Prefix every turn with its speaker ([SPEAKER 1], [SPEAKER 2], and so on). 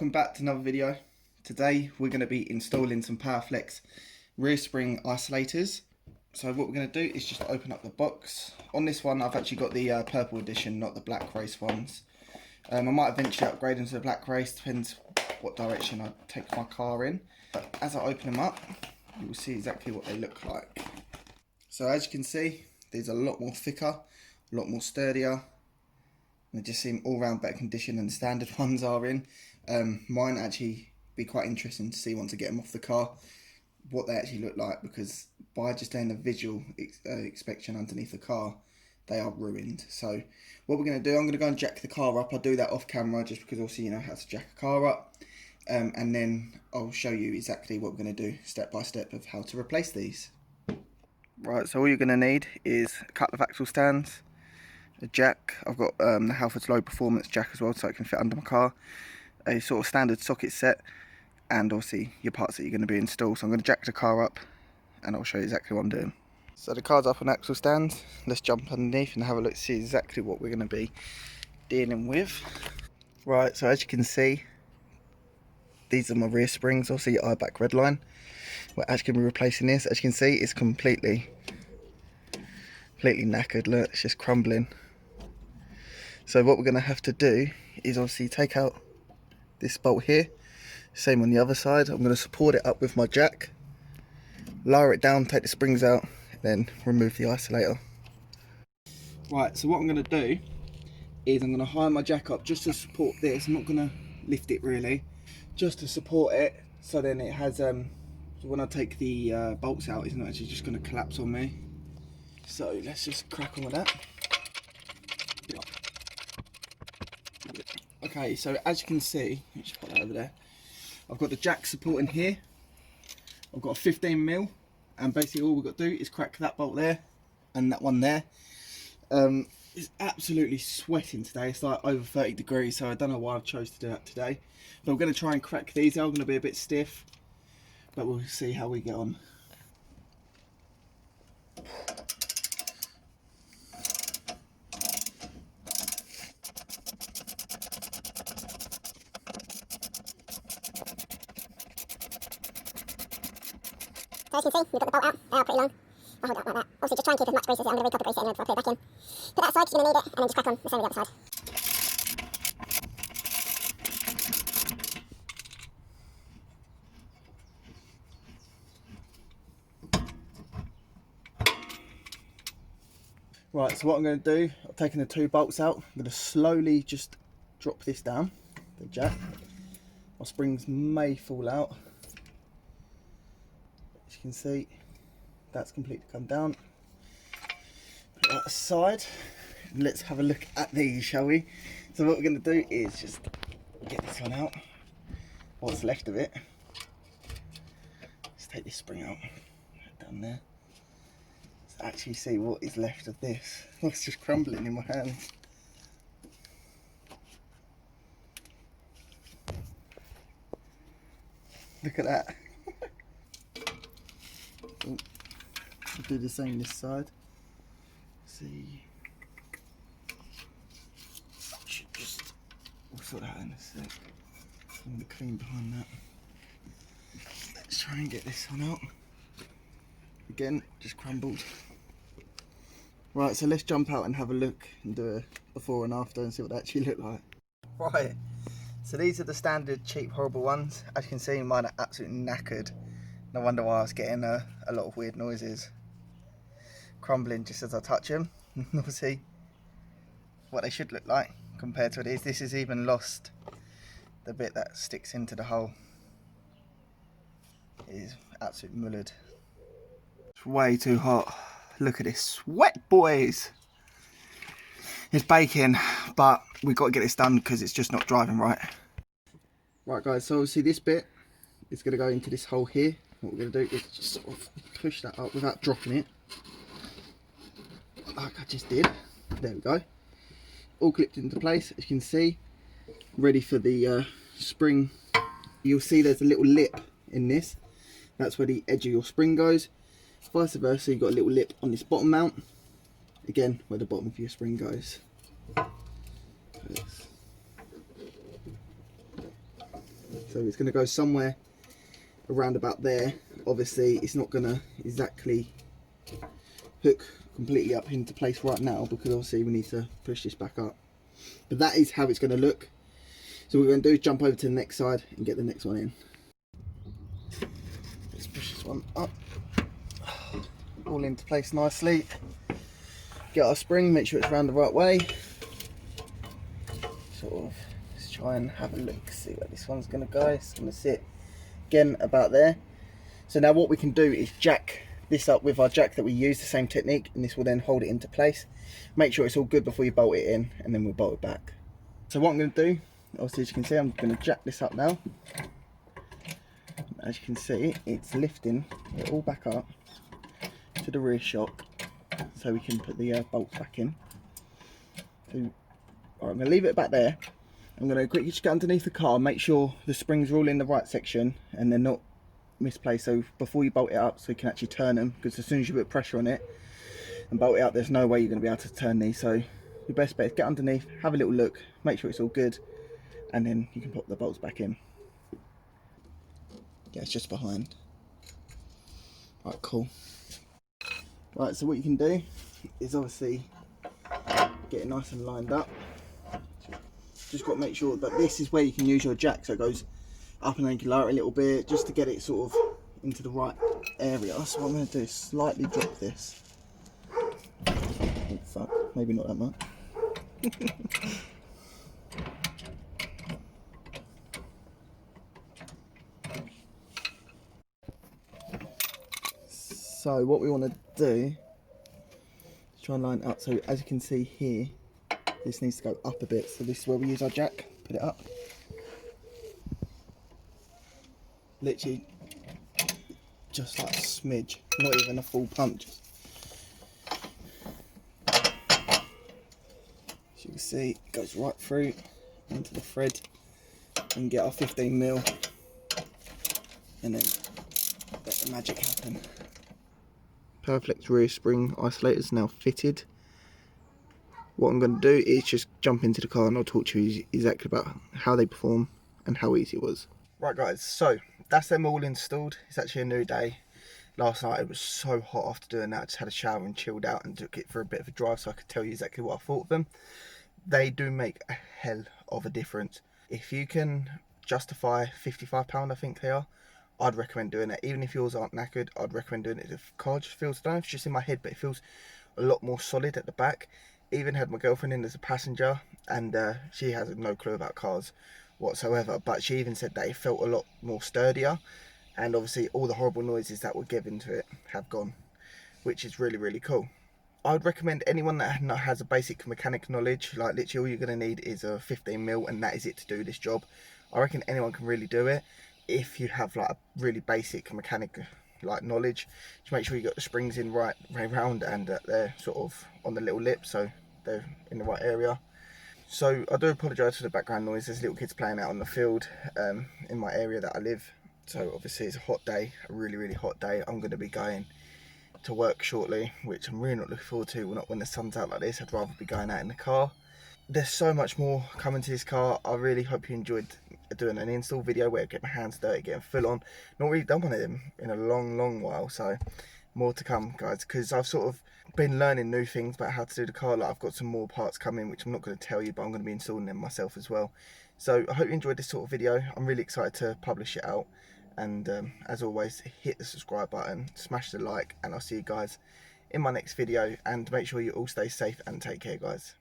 [SPEAKER 1] welcome back to another video. Today we're going to be installing some Powerflex rear spring isolators. So what we're going to do is just open up the box. On this one I've actually got the purple edition, not the black race ones. I might eventually upgrade into the black race, depends what direction I take my car in. But as I open them up, you will see exactly what they look like. So as you can see, these are a lot more thicker, a lot more sturdier. They just seem all round better condition than the standard ones are in. Mine actually be quite interesting to see once I get them off the car, what they actually look like, because by just doing the visual inspection underneath the car, they are ruined. So what we're going to do, I'm going to go and jack the car up. I'll do that off camera just because obviously you know how to jack a car up. And then I'll show you exactly what we're going to do step by step of how to replace these. Right, so all you're going to need is a couple of axle stands, a jack. I've got the Halfords low performance jack as well, so it can fit under my car. A sort of standard socket set, and obviously your parts that you're going to be installed. So I'm going to jack the car up and I'll show you exactly what I'm doing. So the car's up on axle stands. Let's jump underneath and have a look to see exactly what we're going to be dealing with. Right, so as you can see, these are my rear springs, obviously eye back red line. We're actually going to be replacing this. As you can see, it's completely knackered. Look, it's just crumbling. So what we're going to have to do is obviously take out this bolt here. Same on the other side. I'm going to support it up with my jack, lower it down, take the springs out, then remove the isolator. Right, so what I'm going to do is I'm going to high my jack up just to support this. I'm not going to lift it really, just to support it, so then it has so when I take the bolts out, it's not actually just going to collapse on me. So let's just crack on with that. Okay, so as you can see, let's just put that over there. I've got the jack supporting here. I've got a 15mm, and basically all we've got to do is crack that bolt there and that one there. It's absolutely sweating today. It's like over 30 degrees, so I don't know why I chose to do that today. But I'm going to try and crack these. They're going to be a bit stiff, but we'll see how we get on.
[SPEAKER 2] So as you can see, we've got the bolt out, pretty long. I'll hold it up like that. Obviously just try and keep as much grease as it. I'm going to re-copper grease it in before I put it back in. Put that aside, because you're going to need it, and then just crack on the same with the other side.
[SPEAKER 1] Right, so what I'm going to do, I've taken the two bolts out. I'm going to slowly just drop this down, the jack. My springs may fall out. As you can see, that's completely come down. Put that aside. Let's have a look at these, shall we? So what we're going to do is just get this one out, what's left of it. Let's take this spring out, down there. Let's actually see what is left of this. It's just crumbling in my hands. Look at that. Oh, I'll do the same this side. See. Should just, we'll sort that out in a sec. I'm going to clean behind that. Let's try and get this one out. Again, just crumbled. Right, so let's jump out and have a look and do a before and after and see what they actually look like. Right, so these are the standard cheap horrible ones. As you can see, mine are absolutely knackered. No wonder why I was getting a lot of weird noises. Crumbling just as I touch them. Obviously, what they should look like compared to these. This has even lost the bit that sticks into the hole. It is absolutely mullered. It's way too hot. Look at this sweat, boys. It's baking, but we've got to get this done because it's just not driving right. Right guys, so obviously this bit is going to go into this hole here. What we're going to do is just sort of push that up without dropping it. Like I just did. There we go. All clipped into place, as you can see. Ready for the spring. You'll see there's a little lip in this. That's where the edge of your spring goes. Vice versa, you've got a little lip on this bottom mount. Again, where the bottom of your spring goes. So it's going to go somewhere around about there. Obviously it's not going to exactly hook completely up into place right now, because obviously we need to push this back up, but that is how it's going to look. So what we're going to do is jump over to the next side and get the next one in. Let's push this one up, all into place nicely. Get our spring, make sure it's round the right way. Sort of, let's try and have a look, see where this one's going to go. It's going to sit again about there. So now what we can do is jack this up with our jack that we use, the same technique, and this will then hold it into place. Make sure it's all good before you bolt it in, and then we'll bolt it back. So what I'm going to do, obviously as you can see, I'm going to jack this up now. As you can see, it's lifting it all back up to the rear shock, so we can put the bolts back in. So, alright, I'm going to leave it back there. I'm going to quickly just get underneath the car, make sure the springs are all in the right section and they're not misplaced. So before you bolt it up, so you can actually turn them, because as soon as you put pressure on it and bolt it up, there's no way you're going to be able to turn these. So your best bet is get underneath, have a little look, make sure it's all good, and then you can put the bolts back in. Yeah, it's just behind. Right, cool. Right, so what you can do is obviously get it nice and lined up. Just got to make sure that this is where you can use your jack, so it goes up and then you can lower it a little bit, just to get it sort of into the right area. So what I'm going to do is slightly drop this. Oh fuck, maybe not that much. So what we want to do is try and line it up. So as you can see here, this needs to go up a bit. So this is where we use our jack, put it up. Literally just like a smidge, not even a full punch. As you can see, it goes right through into the thread and get our 15mm, and then let the magic happen. Powerflex rear spring isolators now fitted. What I'm going to do is just jump into the car and I'll talk to you exactly about how they perform and how easy it was. Right guys, so that's them all installed. It's actually a new day. Last night it was so hot after doing that. I just had a shower and chilled out and took it for a bit of a drive so I could tell you exactly what I thought of them. They do make a hell of a difference. If you can justify £55, I think they are, I'd recommend doing it. Even if yours aren't knackered, I'd recommend doing it. The car just feels, I don't know if it's just in my head, but it feels a lot more solid at the back. Even had my girlfriend in as a passenger, and she has no clue about cars whatsoever, but she even said that it felt a lot more sturdier, and obviously all the horrible noises that were given to it have gone, which is really, really cool. I would recommend anyone that has a basic mechanic knowledge, like literally all you're going to need is a 15mm and that is it to do this job. I reckon anyone can really do it if you have like a really basic mechanic like knowledge. Just make sure you got the springs in right round and they're sort of on the little lip, so they're in the right area. So I do apologise for the background noise. There's little kids playing out on the field in my area that I live. So obviously it's a hot day, a really, really hot day. I'm going to be going to work shortly, which I'm really not looking forward to. Well, not when the sun's out like this. I'd rather be going out in the car. There's so much more coming to this car. I really hope you enjoyed doing an install video where I get my hands dirty, getting full on. Not really done one of them in a long while, so more to come guys, because I've sort of been learning new things about how to do the car. Like I've got some more parts coming which I'm not going to tell you, but I'm going to be installing them myself as well. So I hope you enjoyed this sort of video. I'm really excited to publish it out, and as always, hit the subscribe button, smash the like, and I'll see you guys in my next video, and make sure you all stay safe and take care guys.